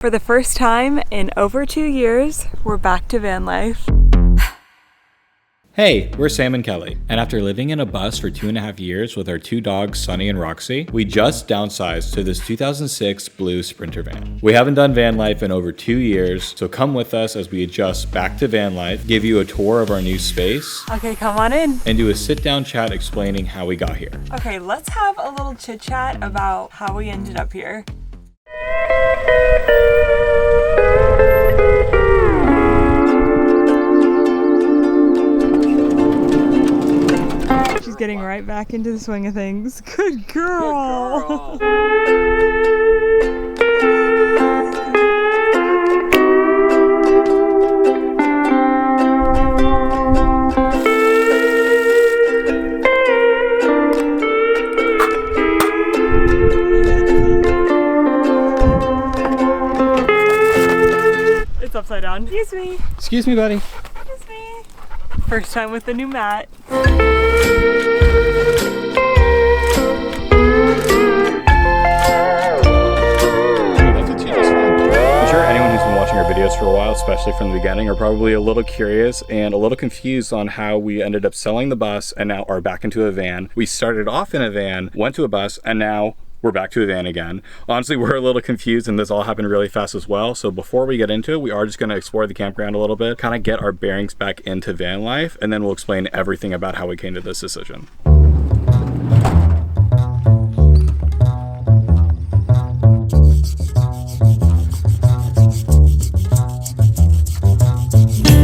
For the first time in over 2 years, we're back to van life. Hey, we're Sam and Kelly, and after living in a bus for 2.5 years with our two dogs, Sunny and Roxy, we just downsized to this 2006 blue Sprinter van. We haven't done van life in over 2 years, so come with us as we adjust back to van life, give you a tour of our new space, Okay, come on in. and do a sit-down chat explaining how we got here. Okay, let's have a little chit chat about how we ended up here. She's getting right back into the swing of things. Good girl. Good girl. It's upside down. Excuse me. Excuse me, buddy. Excuse me. First time with the new mat. Our videos for a while, especially from the beginning, are probably a little curious and a little confused on how we ended up selling the bus and now are back into a van. We started off in a van, went to a bus, and now we're back to a van again. Honestly, we're a little confused and this all happened really fast as well. So before we get into it, we are just going to explore the campground a little bit, kind of get our bearings back into van life, and then we'll explain everything about how we came to this decision.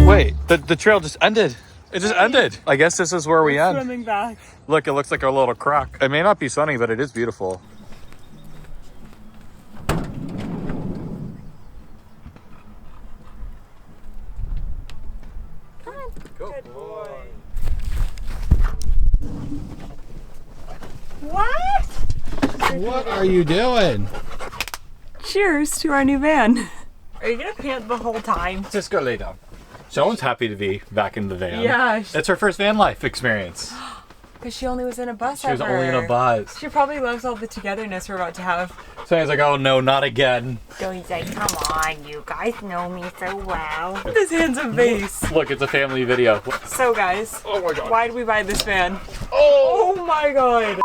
Wait, the trail just ended. It just ended. I guess this is where we end. Swimming back. Look, it looks like a little crock. It may not be sunny, but it is beautiful. Come on. Good boy. What? What are you doing? Cheers to our new van. Are you gonna pant the whole time? Just go lay down. Someone's happy to be back in the van. Yeah. It's her first van life experience. Because she only was in a bus She was only in a bus. She probably loves all the togetherness we're about to have. So he's like, oh no, not again. So he's like, come on, you guys know me so well. This handsome face. Look, it's a family video. So guys, Oh my god. why did we buy this van? Oh! Oh my god.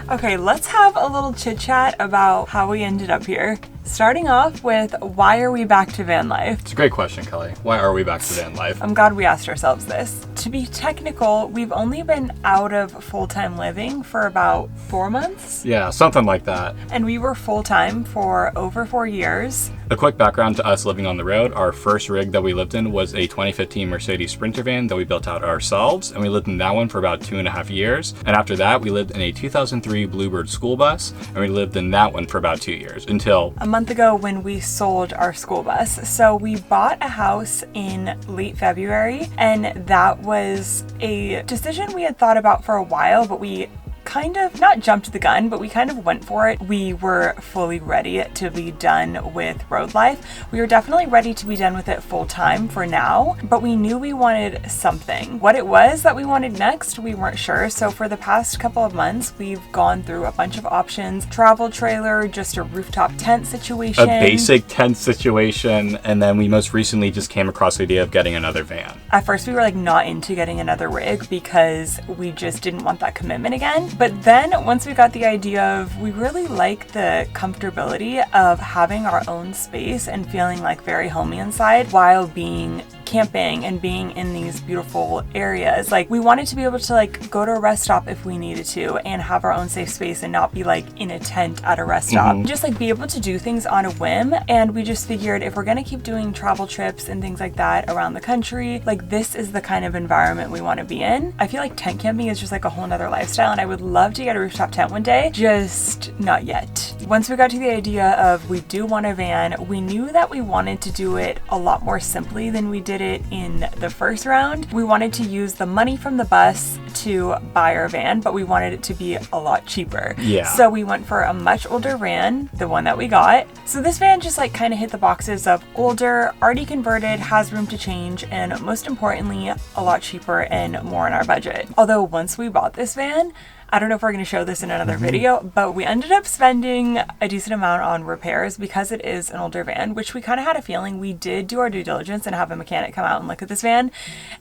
Okay, let's have a little chit chat about how we ended up here. Starting off with, why are we back to van life? It's a great question, Kelly. Why are we back to van life? I'm glad we asked ourselves this. To be technical, we've only been out of full-time living for about 4 months. Yeah, something like that. And we were full-time for over 4 years. A quick background to us living on the road. Our first rig that we lived in was a 2015 Mercedes Sprinter van that we built out ourselves, and we lived in that one for about 2.5 years. And after that, we lived in a 2003 Bluebird school bus, and we lived in that one for about 2 years until a month ago when we sold our school bus. So we bought a house in late February, and that was a decision we had thought about for a while, but we kind of not jumped the gun, but we kind of went for it. We were fully ready to be done with road life. We were definitely ready to be done with it full time for now, but we knew we wanted something. What it was that we wanted next, we weren't sure. So for the past couple of months, we've gone through a bunch of options: travel trailer, just a rooftop tent situation, a basic tent situation, and then we most recently just came across the idea of getting another van. At first we were like not into getting another rig because we just didn't want that commitment again. But then once we got the idea of, we really like the comfortability of having our own space and feeling like very homey inside while being camping and being in these beautiful areas. Like, we wanted to be able to like go to a rest stop if we needed to and have our own safe space and not be like in a tent at a rest stop. Just like be able to do things on a whim. And we just figured if we're gonna keep doing travel trips and things like that around the country, like this is the kind of environment we want to be in. I feel like tent camping is just like a whole nother lifestyle, and I would love to get a rooftop tent one day, just not yet. Once we got to the idea of we do want a van, we knew that we wanted to do it a lot more simply than we did it in the first round. We wanted to use the money from the bus to buy our van, but we wanted it to be a lot cheaper. Yeah. So we went for a much older van, the one that we got. So this van just like kind of hit the boxes of older, already converted, has room to change, and most importantly, a lot cheaper and more in our budget. Although once we bought this van, I don't know if we're going to show this in another video, but we ended up spending a decent amount on repairs because it is an older van, which we kind of had a feeling. We did do our due diligence and have a mechanic come out and look at this van,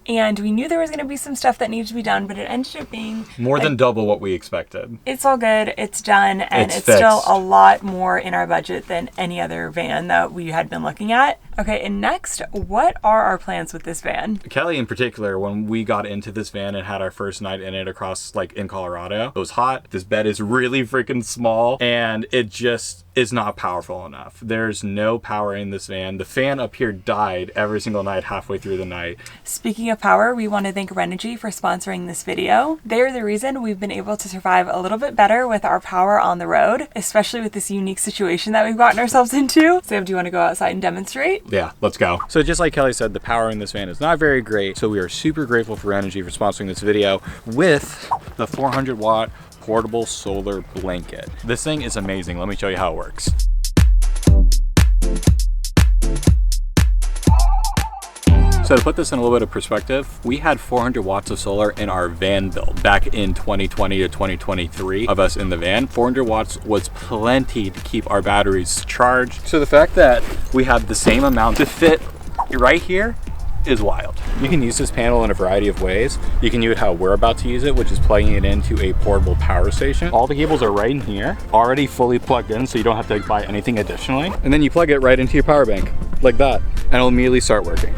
and we knew there was going to be some stuff that needed to be done, but it ended up being more than double what we expected. It's all good. It's done, and it's fixed. Still a lot more in our budget than any other van that we had been looking at. Okay, and next, what are our plans with this van? Kelly in particular, when we got into this van and had our first night in it across, like, in Colorado, it was hot. This bed is really freaking small, and it just is not powerful enough. There's no power in this van. The fan up here died every single night halfway through the night. Speaking of power, we want to thank Renogy for sponsoring this video. They're the reason we've been able to survive a little bit better with our power on the road, especially with this unique situation that we've gotten ourselves into. Sam, do you want to go outside and demonstrate? Yeah, let's go. So just like Kelly said, the power in this van is not very great. So we are super grateful for Renogy for sponsoring this video with the 400 watt portable solar blanket. This thing is amazing. Let me show you how it works. So to put this in a little bit of perspective, we had 400 watts of solar in our van build back in 2020 to 2023 of us in the van. 400 watts was plenty to keep our batteries charged. So the fact that we have the same amount to fit right here is wild. You can use this panel in a variety of ways. You can use it how we're about to use it, which is plugging it into a portable power station. All the cables are right in here, already fully plugged in, so you don't have to buy anything additionally. And then you plug it right into your power bank, like that, and it'll immediately start working.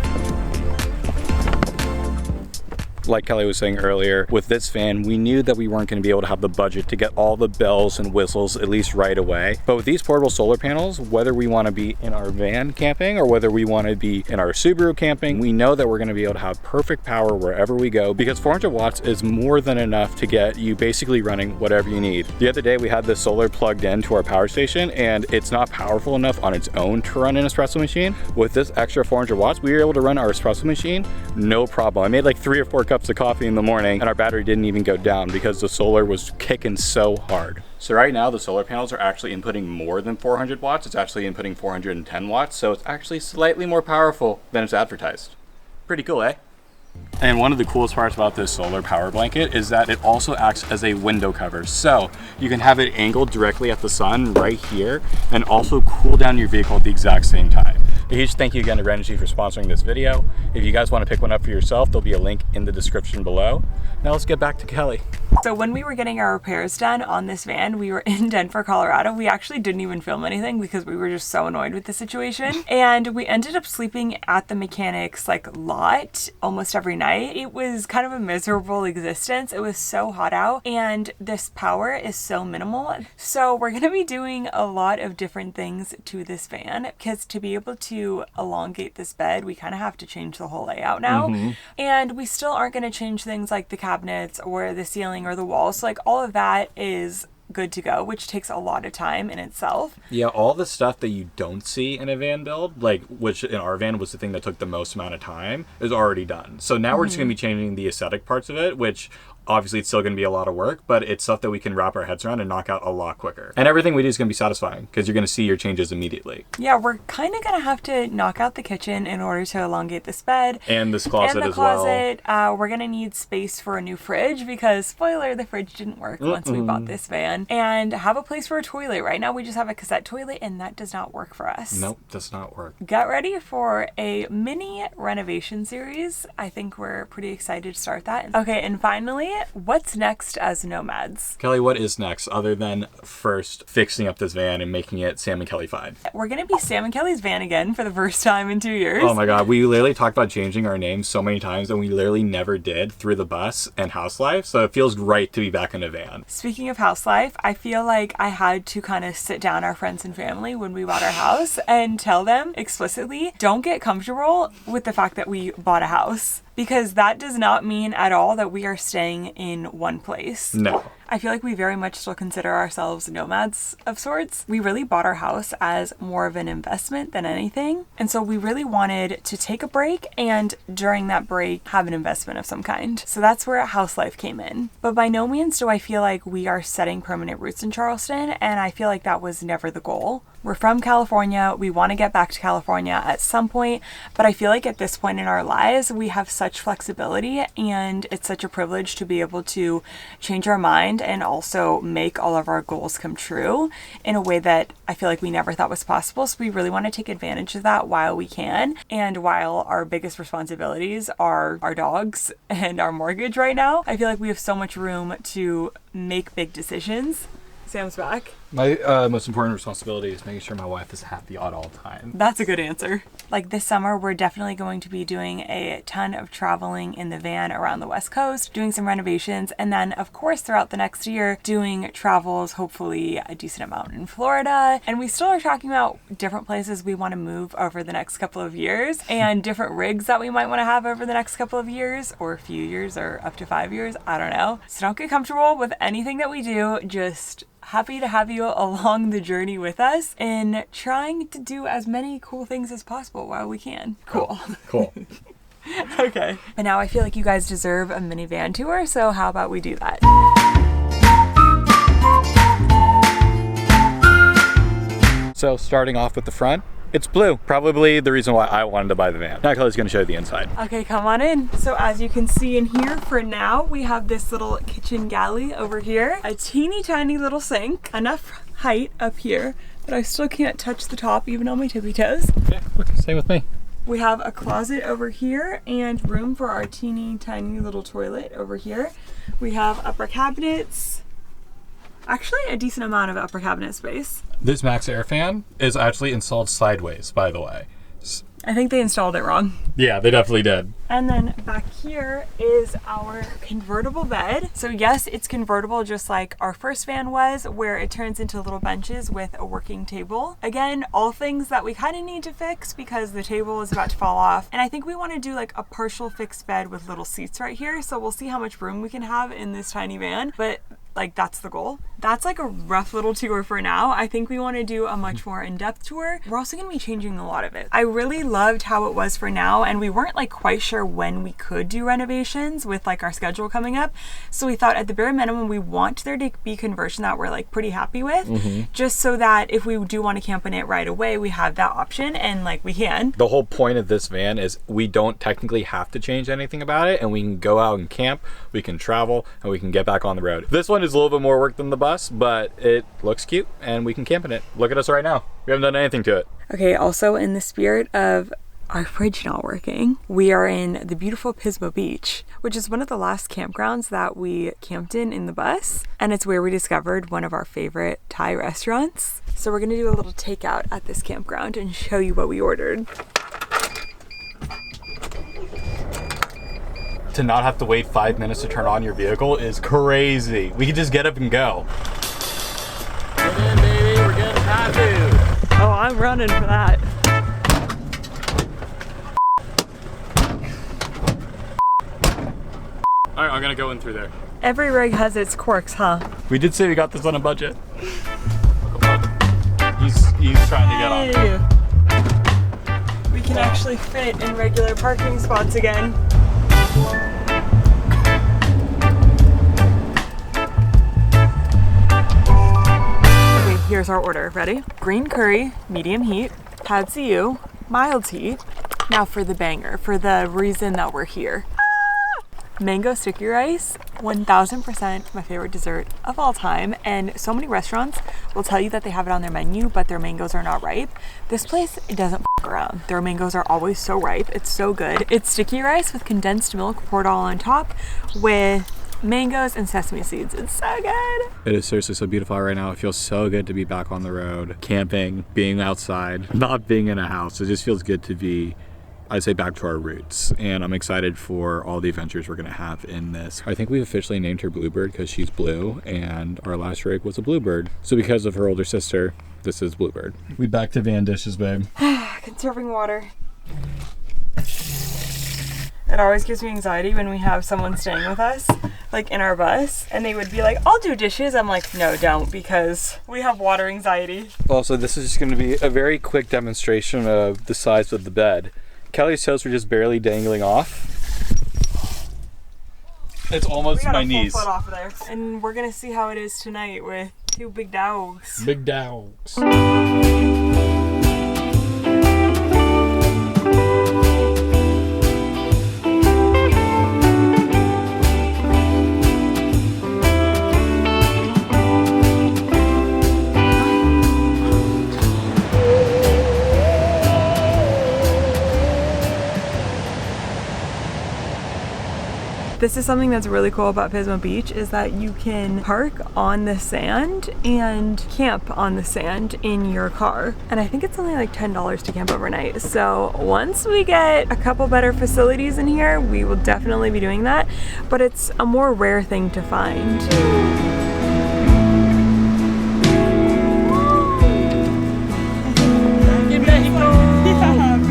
Like Kelly was saying earlier, with this van, we knew that we weren't going to be able to have the budget to get all the bells and whistles at least right away. But with these portable solar panels, whether we want to be in our van camping or whether we want to be in our Subaru camping, we know that we're going to be able to have perfect power wherever we go, because 400 watts is more than enough to get you basically running whatever you need. The other day we had this solar plugged into our power station, and it's not powerful enough on its own to run an espresso machine. With this extra 400 watts, we were able to run our espresso machine no problem. I made like 3 or 4 cups of coffee in the morning and our battery didn't even go down because the solar was kicking so hard. So right now the solar panels are actually inputting more than 400 watts. It's actually inputting 410 watts. So it's actually slightly more powerful than it's advertised. Pretty cool, eh? And one of the coolest parts about this solar power blanket is that it also acts as a window cover. So you can have it angled directly at the sun right here and also cool down your vehicle at the exact same time. A huge thank you again to Renogy for sponsoring this video. If you guys want to pick one up for yourself, there'll be a link in the description below. Now let's get back to Kelly. So when we were getting our repairs done on this van, we were in Denver, Colorado. We actually didn't even film anything because we were just so annoyed with the situation. And we ended up sleeping at the mechanic's lot almost every night. It was kind of a miserable existence. It was so hot out and this power is so minimal. So we're going to be doing a lot of different things to this van because to be able to elongate this bed, we kind of have to change the whole layout now. And we still aren't going to change things like the cabinets or the ceiling or the walls. So all of that is good to go, which takes a lot of time in itself. Yeah, all the stuff that you don't see in a van build, which in our van was the thing that took the most amount of time, is already done. So now we're just going to be changing the aesthetic parts of it, which obviously it's still going to be a lot of work, but it's stuff that we can wrap our heads around and knock out a lot quicker. And everything we do is going to be satisfying because you're going to see your changes immediately. Yeah, we're kind of going to have to knock out the kitchen in order to elongate this bed. And this closet as well. We're going to need space for a new fridge because, spoiler, the fridge didn't work once we bought this van. And have a place for a toilet. Right now we just have a cassette toilet and that does not work for us. Nope, does not work. Get ready for a mini renovation series. I think we're pretty excited to start that. Okay, and finally, what's next as nomads? Kelly, what is next other than first fixing up this van and making it Sam and Kelly-fied? We're going to be Sam and Kelly's van again for the first time in 2 years. Oh my God, we literally talked about changing our names so many times and we literally never did through the bus and house life. So it feels right to be back in a van. Speaking of house life, I feel like I had to kind of sit down our friends and family when we bought our house and tell them explicitly, don't get comfortable with the fact that we bought a house. Because that does not mean at all that we are staying in one place. No. I feel like we very much still consider ourselves nomads of sorts. We really bought our house as more of an investment than anything. And so we really wanted to take a break and during that break have an investment of some kind. So that's where house life came in. But by no means do I feel like we are setting permanent roots in Charleston, and I feel like that was never the goal. We're from California. We want to get back to California at some point, but I feel like at this point in our lives, we have such flexibility and it's such a privilege to be able to change our mind and also make all of our goals come true in a way that I feel like we never thought was possible. So we really want to take advantage of that while we can. And while our biggest responsibilities are our dogs and our mortgage right now, I feel like we have so much room to make big decisions. Sam's back. My most important responsibility is making sure my wife is happy at all times. That's a good answer. Like this summer, we're definitely going to be doing a ton of traveling in the van around the West Coast, doing some renovations, and then of course throughout the next year, doing travels, hopefully a decent amount in Florida. And we still are talking about different places we want to move over the next couple of years and different rigs that we might want to have over the next couple of years or a few years or up to 5 years. I don't know. So don't get comfortable with anything that we do. Just happy to have you along the journey with us and trying to do as many cool things as possible while we can. Cool. Okay. And now I feel like you guys deserve a minivan tour, so how about we do that? So starting off with the front, it's blue. Probably the reason why I wanted to buy the van. Now Kelly's gonna show you the inside. Okay, come on in. So as you can see in here, for now, we have this little kitchen galley over here, a teeny tiny little sink, enough height up here, but I still can't touch the top even on my tippy toes. Yeah, same with me. We have a closet over here and room for our teeny tiny little toilet over here. We have upper cabinets, actually a decent amount of upper cabinet space. This Max Air fan is actually installed sideways, by the way. I think they installed it wrong. Yeah, they definitely did. And then back here is our convertible bed. So yes, it's convertible just like our first van was, where it turns into little benches with a working table. Again, all things that we kind of need to fix because the table is about to fall off. And I think we want to do like a partial fixed bed with little seats right here. So we'll see how much room we can have in this tiny van. But like that's the goal. That's like a rough little tour for now. I think we want to do a much more in-depth tour. We're also going to be changing a lot of it. I really loved how it was for now, and we weren't like quite sure when we could do renovations with like our schedule coming up. So we thought at the bare minimum we want there to be conversion that we're like pretty happy with, just so that if we do want to camp in it right away, we have that option and like we can. The whole point of this van is we don't technically have to change anything about it, and we can go out and camp, we can travel, and we can get back on the road. This one is a little bit more work than the bus, but it looks cute and we can camp in it. Look at us right now. We haven't done anything to it. Okay, also in the spirit of our fridge not working, we are in the beautiful Pismo Beach, which is one of the last campgrounds that we camped in the bus, and it's where we discovered one of our favorite Thai restaurants. So we're gonna do a little takeout at this campground and show you what we ordered. To not have to wait 5 minutes to turn on your vehicle is crazy. We can just get up and go. Get in, baby, we're getting Thai food. Oh, I'm running for that. All right, I'm gonna go in through there. Every rig has its quirks, huh? We did say we got this on a budget. He's trying to get on. We can actually fit in regular parking spots again. Okay, here's our order. Ready? Green curry, medium heat, pad see ew, mild heat. Now for the banger, for the reason that we're here. Mango sticky rice, 1000% my favorite dessert of all time, and so many restaurants will tell you that they have it on their menu, but their mangoes are not ripe. This place, it doesn't f around. Their mangoes are always so ripe. It's so good. It's sticky rice with condensed milk poured all on top with mangoes and sesame seeds. It's so good. It is seriously so beautiful right now. It feels so good to be back on the road, camping, being outside, not being in a house. It just feels good to be, I'd say, back to our roots, and I'm excited for all the adventures we're gonna have in this. I think we've officially named her Bluebird because she's blue, and our last rig was a Bluebird. So because of her older sister, this is Bluebird. We back to van dishes, babe. Conserving water. It always gives me anxiety when we have someone staying with us, like in our bus, and they would be like, I'll do dishes. I'm like, no, don't, because we have water anxiety. Also, this is just gonna be a very quick demonstration of the size of the bed. Kelly's toes were just barely dangling off. It's almost my knees. Foot off of there. And we're gonna see how it is tonight with two big dogs. Big dogs. This is something that's really cool about Pismo Beach, is that you can park on the sand and camp on the sand in your car. And I think it's only like $10 to camp overnight. So once we get a couple better facilities in here, we will definitely be doing that. But it's a more rare thing to find.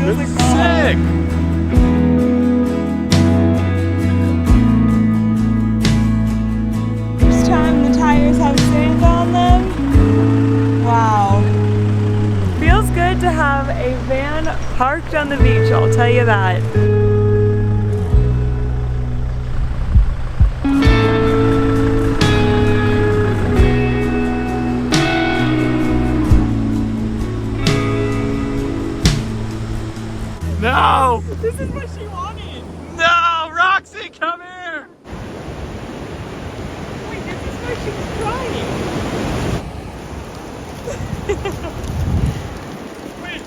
This is sick! First time the tires have sand on them. Wow. Feels good to have a van parked on the beach, I'll tell you that. No! This is what she wanted. No! Roxy, come here! Wait, this is why she was crying. Wait.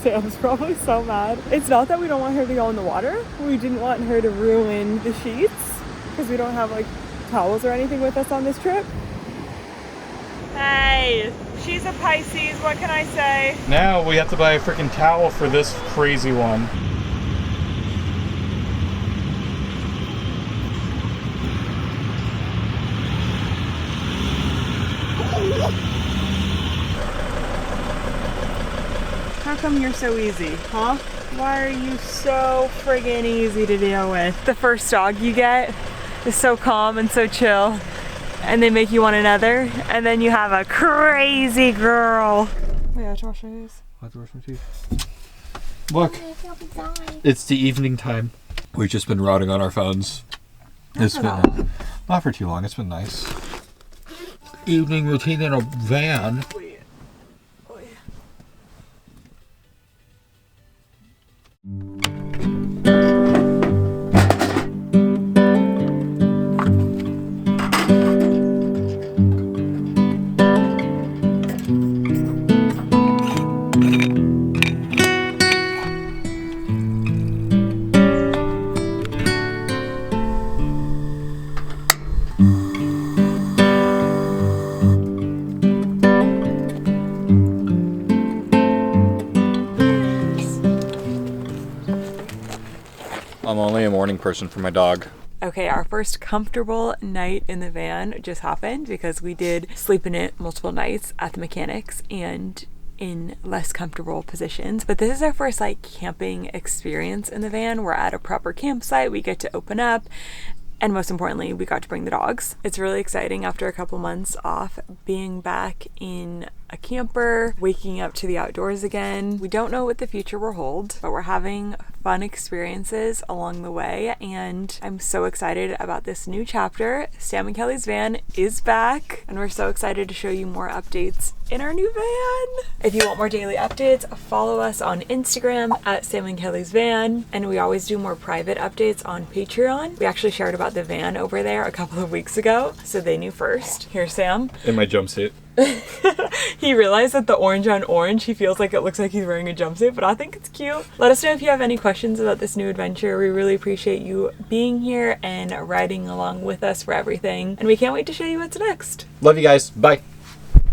Sam's probably so mad. It's not that we don't want her to go in the water. We didn't want her to ruin the sheets because we don't have like towels or anything with us on this trip. Hey, she's a Pisces, what can I say? Now we have to buy a freaking towel for this crazy one. How come you're so easy, huh? Why are you so friggin' easy to deal with? The first dog you get is so calm and so chill, and they make you want another, and then you have a crazy girl. We have to wash our teeth. I have to brush my teeth. Look, it's the evening time. We've just been rotting on our phones. It's been not for too long. It's been nice. Evening routine in a van. I'm only a morning person for my dog. Okay, our first comfortable night in the van just happened because we did sleep in it multiple nights at the mechanics and in less comfortable positions. But this is our first like camping experience in the van. We're at a proper campsite. We get to open up. And most importantly, we got to bring the dogs. It's really exciting after a couple months off being back in a camper, waking up to the outdoors again. We don't know what the future will hold, but we're having fun experiences along the way, and I'm so excited about this new chapter. Sam and Kelly's van is back, and we're so excited to show you more updates in our new van. If you want more daily updates, follow us on Instagram at Sam and Kelly's van, and we always do more private updates on Patreon. We actually shared about the van over there a couple of weeks ago, so they knew first. Here's Sam. In my jumpsuit. He realized that the orange on orange, he feels like it looks like he's wearing a jumpsuit, but I think it's cute. Let us know if you have any questions about this new adventure. We really appreciate you being here and riding along with us for everything, and we can't wait to show you what's next. Love you guys. Bye.